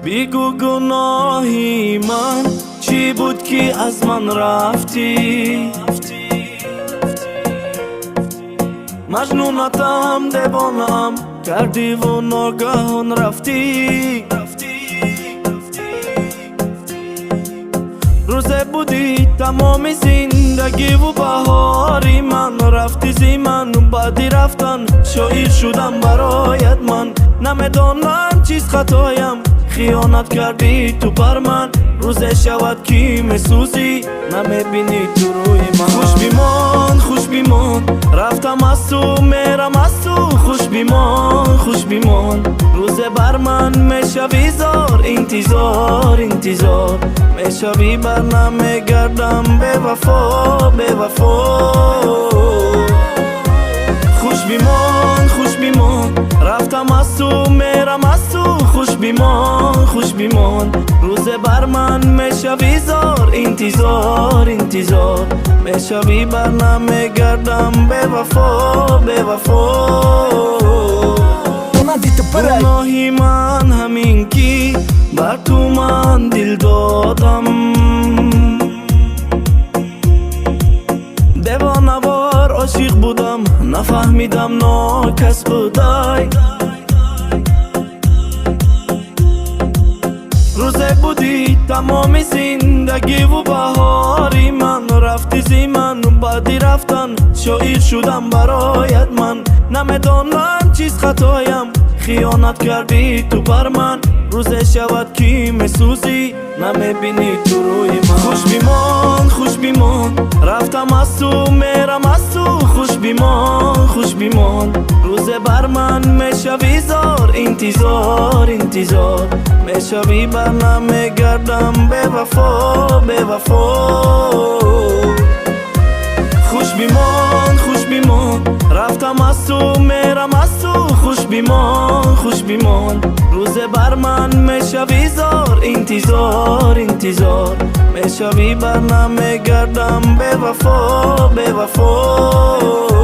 بگو گناهی من چی بود که از من رفتی؟ مجنونتم دیوانم کردی و ناگهان رفتی. روزه بودی تمام زندگی و بهاری من، رفتی زی من بعدی رفتن شاعر شدم برایت من. نمیدانم چیز خطایم، خیانت کردی تو بر من. روزه شود که میسوزی نمیبینی تو روی من. خوش بیمان خوش بیمان رفتم از تو میرم از تو. خوش بیمان خوش بیمان روزه بر من میشوی زار. انتظار انتظار میشوی بر نمیگردم به وفا به وفا. خوش بیمان خوش بیمان رفتم از تو میرم از تو. خوش بیمان خوش بیمان روزه بر من میشوی زار. انتظار انتظار میشوی بر نمیگردم به وفا به وفا. گناهی من همین کی بر تو من دل دادم. دیوانوار عاشق بودم نفهمیدم ناکس بودای. روزه بودی تمام زندگی و بهاری من، رفتی زی من بعدی رفتن شاعر شدم برایت من. نمیدانم چیز خطایم، خیانت کردی تو بر من. روزه شود که میسوزی نمیبینی تو روی من. خوش بیمان خوش بیمان رفتم از تو میرم از تو. خوش بیمان خوش بیمان روزه بر من میشوی زار. انتظار انتظار میشوی بر نمیگردم به وفا به وفا. خوش بیمان خوش بیمان رفتم از تو میرم از تو. خوش بیمان خوش بیمان روزه بر من میشوی زار. انتظار انتظار میشوی بر نمیگردم به وفا به وفا.